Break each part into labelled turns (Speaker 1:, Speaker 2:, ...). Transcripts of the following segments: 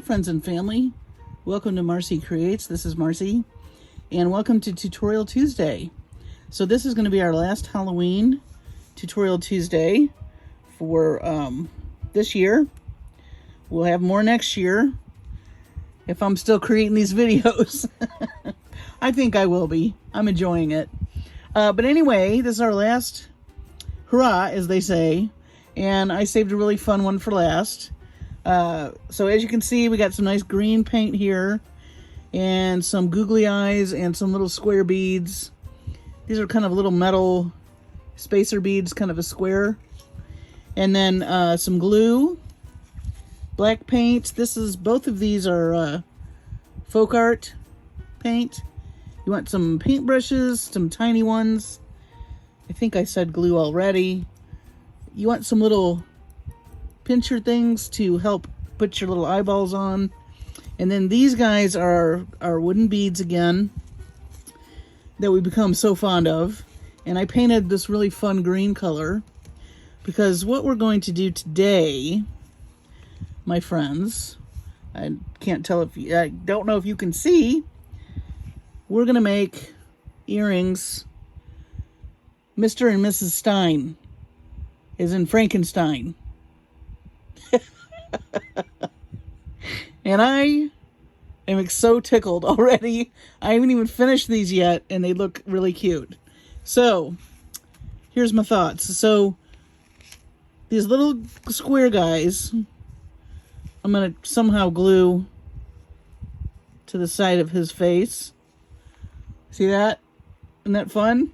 Speaker 1: friends and family. Welcome to Marcie Creates. This is Marcie, and welcome to Tutorial Tuesday. So this is going to be our last Halloween Tutorial Tuesday for this year. We'll have more next year if I'm still creating these videos. I think I will be. I'm enjoying it. But anyway, this is our last hurrah, as they say, and I saved a really fun one for last. So as you can see, we got some nice green paint here and some googly eyes and some little square beads. These are kind of little metal spacer beads, kind of a square. And then some glue, black paint. Both of these are folk art paint. You want some paintbrushes, some tiny ones. I think I said glue already. You want some little pincher things to help put your little eyeballs on. And then these guys are wooden beads again that we become so fond of. And I painted this really fun green color because what we're going to do today, my friends, I don't know if you can see, we're gonna make earrings. Mr. and Mrs. Stein, as in Frankenstein. And I am so tickled already. I haven't even finished these yet, and they look really cute. So, here's my thoughts. So, these little square guys, I'm going to somehow glue to the side of his face. See that? Isn't that fun?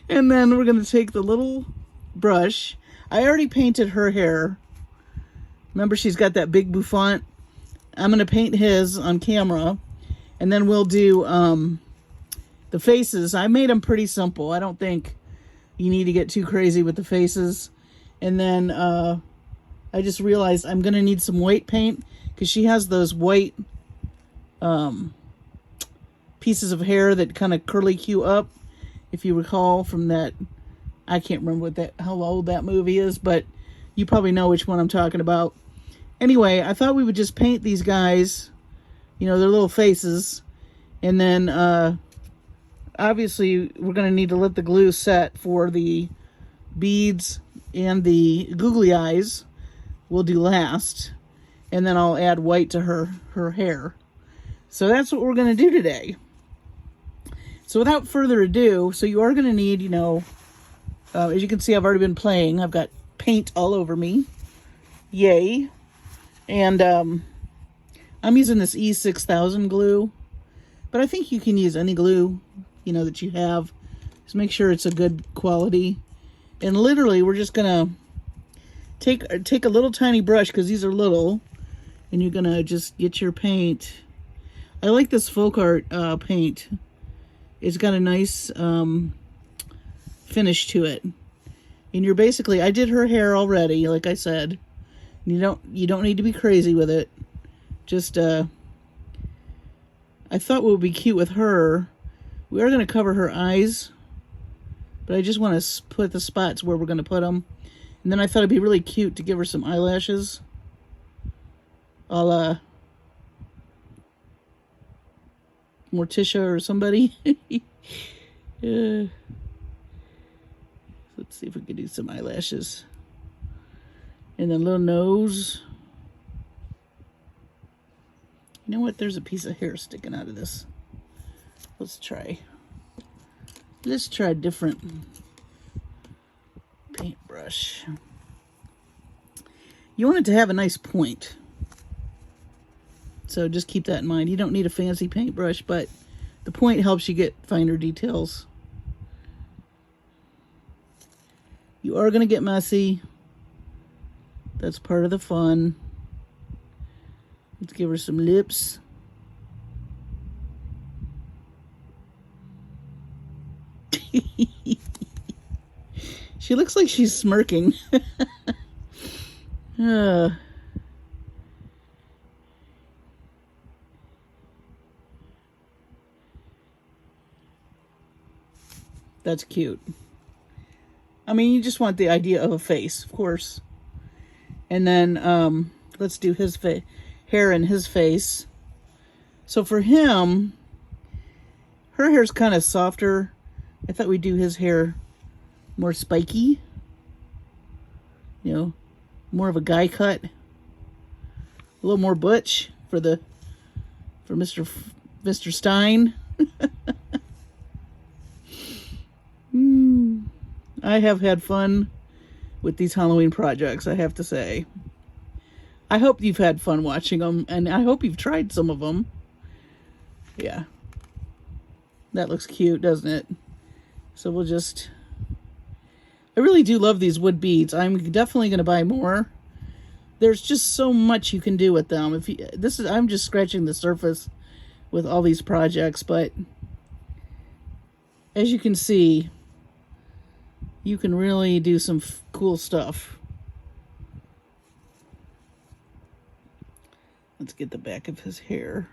Speaker 1: And then we're going to take the little brush. I already painted her hair. Remember, she's got that big bouffant. I'm going to paint his on camera. And then we'll do the faces. I made them pretty simple. I don't think you need to get too crazy with the faces. And then I just realized I'm going to need some white paint because she has those white pieces of hair that kind of curly Q up. If you recall from that, I can't remember how old that movie is, but you probably know which one I'm talking about. Anyway, I thought we would just paint these guys, their little faces, and then obviously we're going to need to let the glue set for the beads and the googly eyes. We'll do last, and then I'll add white to her hair. So that's what we're going to do today. So without further ado, so you are going to need, as you can see, I've already been playing. I've got paint all over me. Yay. And I'm using this E6000 glue. But I think you can use any glue, that you have. Just make sure it's a good quality. And literally, we're just going to take a little tiny brush, because these are little. And you're going to just get your paint. I like this folk art paint. It's got a nice finish to it. And you're basically, I did her hair already, like I said. You don't need to be crazy with it. Just I thought what would be cute with her, we are going to cover her eyes, but I just want to put the spots where we're going to put them. And then I thought it'd be really cute to give her some eyelashes. A la Morticia or somebody. Let's see if we can do some eyelashes. And then little nose. You know what? There's a piece of hair sticking out of this. Let's try a different paintbrush. You want it to have a nice point. So just keep that in mind. You don't need a fancy paintbrush, but the point helps you get finer details. You are going to get messy. That's part of the fun. Let's give her some lips. She looks like she's smirking. That's cute. I mean, you just want the idea of a face, of course. And then let's do his hair and his face. So for him, her hair's kind of softer. I thought we'd do his hair more spiky. You know, more of a guy cut. A little more butch for Mr. Stein. I have had fun with these Halloween projects, I have to say. I hope you've had fun watching them, and I hope you've tried some of them. Yeah. That looks cute, doesn't it? So we'll just... I really do love these wood beads. I'm definitely going to buy more. There's just so much you can do with them. I'm just scratching the surface with all these projects, but as you can see, you can really do some cool stuff. Let's get the back of his hair.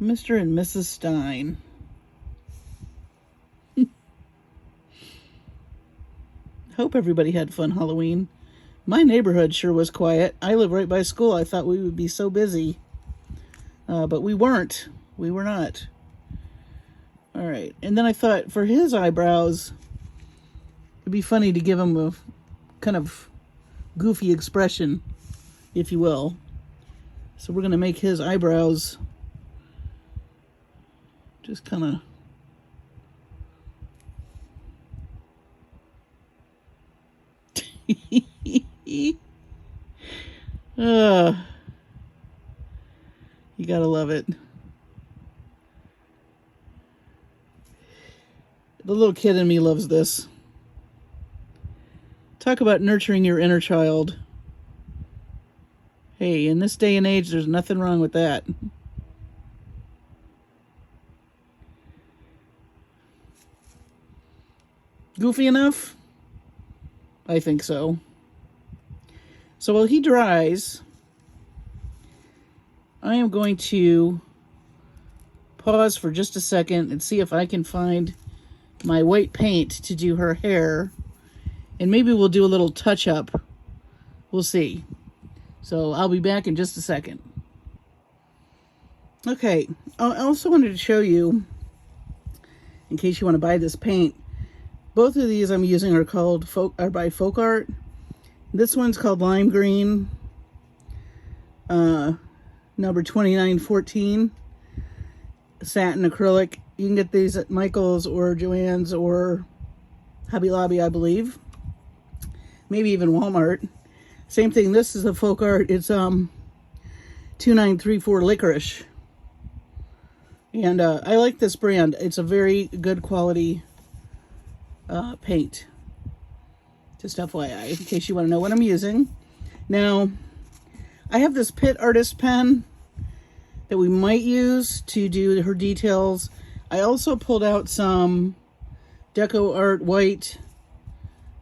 Speaker 1: Mr. and Mrs. Stein. Hope everybody had fun Halloween. My neighborhood sure was quiet. I live right by school. I thought we would be so busy. But we weren't. We were not. All right. And then I thought for his eyebrows, it'd be funny to give him a kind of goofy expression, if you will. So we're going to make his eyebrows just kind of... You gotta love it. The little kid in me loves this. Talk about nurturing your inner child. Hey, in this day and age, there's nothing wrong with that. Goofy enough? I think so. So while he dries, I am going to pause for just a second and see if I can find my white paint to do her hair. And maybe we'll do a little touch-up. We'll see. So I'll be back in just a second. Okay, I also wanted to show you, in case you want to buy this paint, both of these I'm using are by Folk Art. This one's called Lime Green, number 2914, satin acrylic. You can get these at Michael's or Joann's or Hobby Lobby, I believe. Maybe even Walmart. Same thing, this is a Folk Art. It's 2934 Licorice. And I like this brand. It's a very good quality paint. Just FYI, in case you want to know what I'm using. Now, I have this Pitt Artist pen that we might use to do her details. I also pulled out some Deco Art White.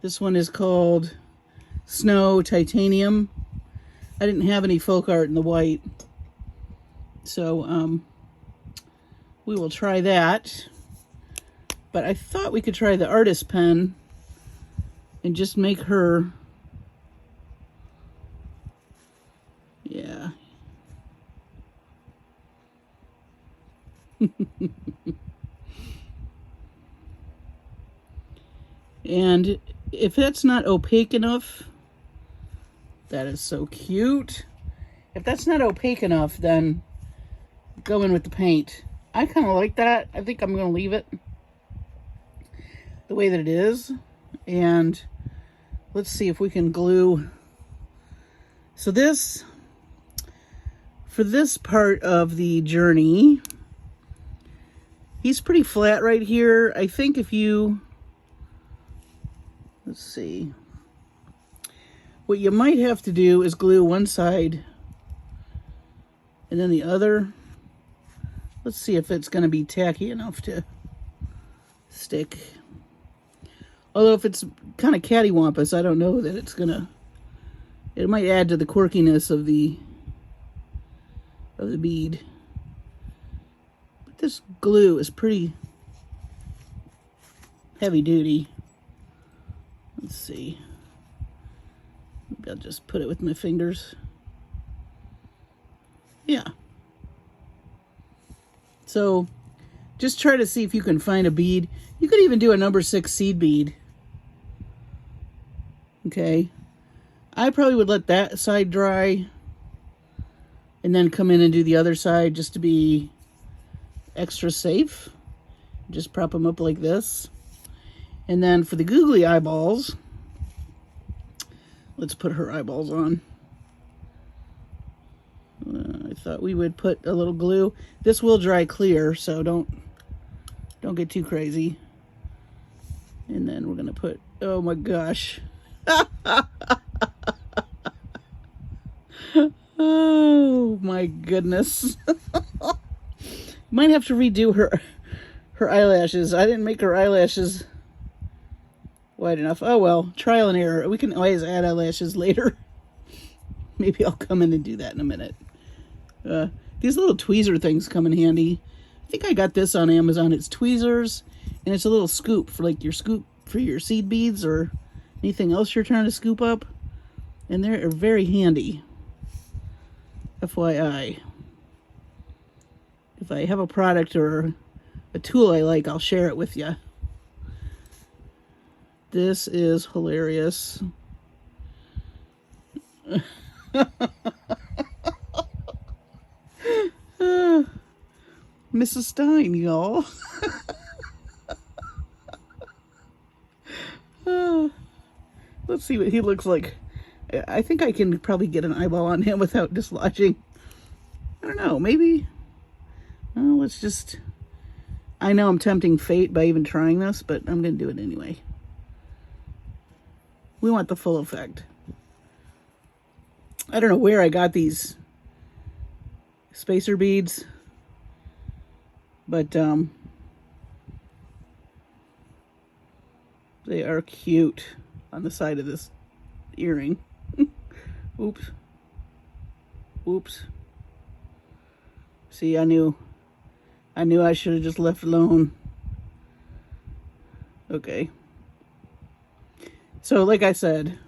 Speaker 1: This one is called Snow Titanium. I didn't have any Folk Art in the white. So, we will try that. But I thought we could try the artist pen and just make her, yeah. And if that's not opaque enough, that is so cute. If that's not opaque enough, then go in with the paint. I kind of like that. I think I'm going to leave it the way that it is. And let's see if we can glue. So this, for this part of the journey, he's pretty flat right here. I think if you, let's see, what you might have to do is glue one side and then the other. Let's see if it's going to be tacky enough to stick. Although if it's kind of cattywampus, I don't know that it's going to, it might add to the quirkiness of the bead. But this glue is pretty heavy duty. Let's see. Maybe I'll just put it with my fingers. Yeah. So just try to see if you can find a bead. You could even do a number 6 seed bead. Okay. I probably would let that side dry and then come in and do the other side just to be extra safe. Just prop them up like this. And then for the googly eyeballs, let's put her eyeballs on. I thought we would put a little glue. This will dry clear, so don't get too crazy. And then we're gonna put, oh my gosh. Oh my goodness. Might have to redo her eyelashes. I didn't make her eyelashes wide enough. Oh well, trial and error. We can always add eyelashes later. Maybe I'll come in and do that in a minute. These little tweezer things come in handy. I think I got this on Amazon. It's tweezers, and it's a little scoop for like your scoop for your seed beads or anything else you're trying to scoop up. And they're very handy. FYI. If I have a product or a tool I like, I'll share it with you. This is hilarious. Mrs. Stein, y'all. Let's see what he looks like. I think I can probably get an eyeball on him without dislodging. I don't know, maybe. Well, let's just... I know I'm tempting fate by even trying this, but I'm going to do it anyway. We want the full effect. I don't know where I got these spacer beads, but they are cute on the side of this earring. Oops. Oops. See, I knew I should have just left alone. Okay. So, like I said,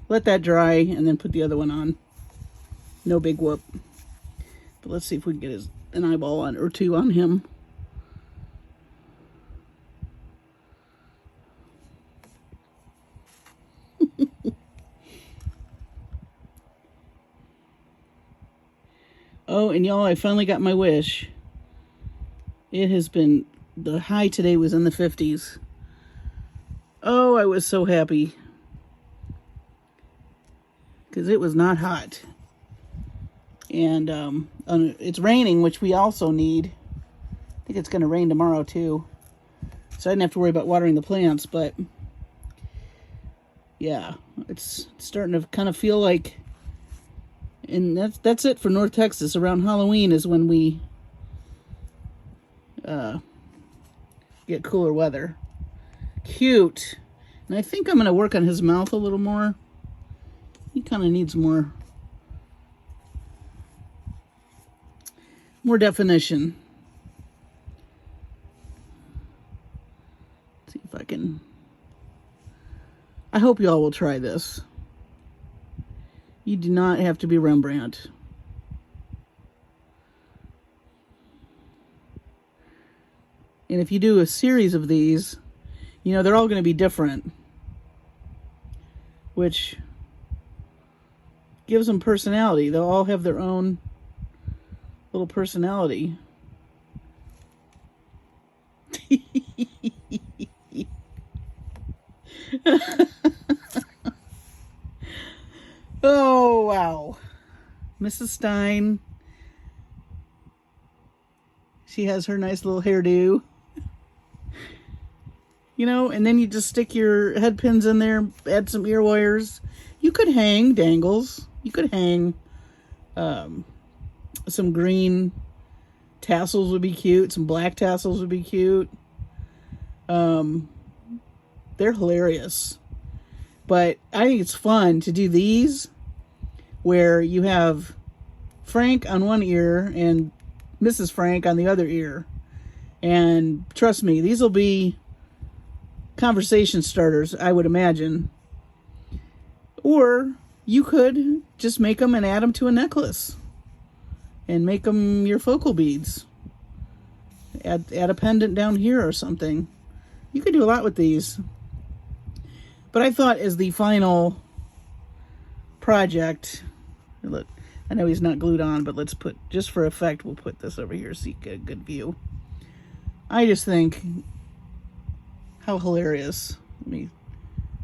Speaker 1: let that dry and then put the other one on. No big whoop. But let's see if we can get an eyeball on or two on him. Oh, and y'all, I finally got my wish. It has been, the high today was in the 50s. Oh, I was so happy. Because it was not hot. And it's raining, which we also need. I think it's going to rain tomorrow, too. So I didn't have to worry about watering the plants, but... yeah, it's starting to kind of feel like... and that's it for North Texas. Around Halloween is when we get cooler weather. Cute. And I think I'm going to work on his mouth a little more. He kind of needs more definition. Let's see if I can... I hope y'all will try this. You do not have to be Rembrandt. And if you do a series of these, you know, they're all going to be different. Which gives them personality. They'll all have their own little personality. Oh, wow. Mrs. Stein. She has her nice little hairdo. You know, and then you just stick your head pins in there, add some ear wires. You could hang dangles. You could hang some green tassels would be cute. Some black tassels would be cute. They're hilarious. But I think it's fun to do these where you have Frank on one ear and Mrs. Frank on the other ear. And trust me, these will be conversation starters, I would imagine. Or you could just make them and add them to a necklace and make them your focal beads. Add a pendant down here or something. You could do a lot with these. But I thought as the final project, look, I know he's not glued on, but let's put, just for effect, we'll put this over here so you get a good view. I just think, how hilarious. Let me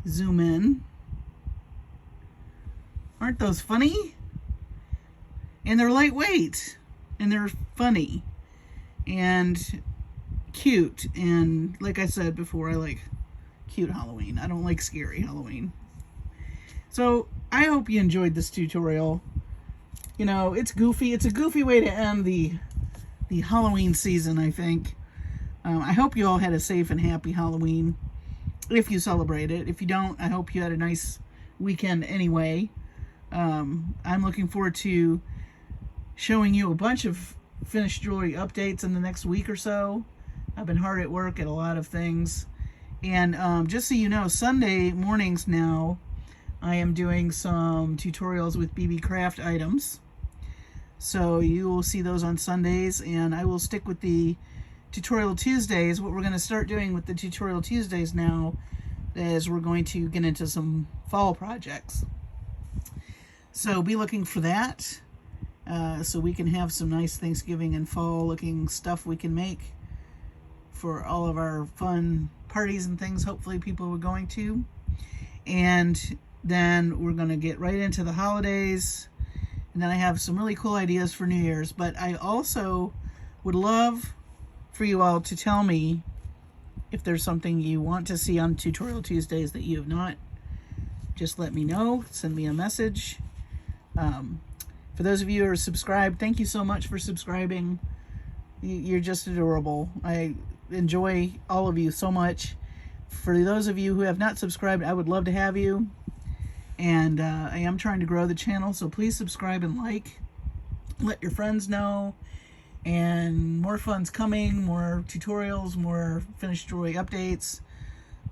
Speaker 1: zoom in. Aren't those funny? And they're lightweight, and they're funny, and cute, and like I said before, I like cute Halloween. I don't like scary Halloween. So I hope you enjoyed this tutorial. You know, it's goofy. It's a goofy way to end the Halloween season, I think. I hope you all had a safe and happy Halloween, if you celebrate it. If you don't, I hope you had a nice weekend anyway. I'm looking forward to showing you a bunch of finished jewelry updates in the next week or so. I've been hard at work at a lot of things. And just so you know, Sunday mornings now, I am doing some tutorials with BB Craft items. So you will see those on Sundays, and I will stick with the Tutorial Tuesdays. What we're going to start doing with the Tutorial Tuesdays now is we're going to get into some fall projects. So be looking for that, so we can have some nice Thanksgiving and fall looking stuff we can make for all of our fun parties and things hopefully people are going to. And then we're going to get right into the holidays, and then I have some really cool ideas for New Year's. But I also would love for you all to tell me if there's something you want to see on Tutorial Tuesdays that you have not. Just let me know. Send me a message. For those of you who are subscribed, thank you so much for subscribing. You're just adorable. I enjoy all of you so much. For those of you who have not subscribed, I would love to have you. And I am trying to grow the channel, so please subscribe and like. Let your friends know. And more fun's coming, more tutorials, more finished jewelry updates,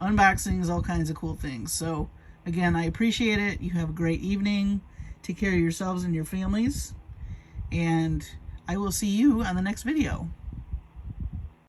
Speaker 1: unboxings, all kinds of cool things. So again, I appreciate it. You have a great evening. Take care of yourselves and your families. And I will see you on the next video.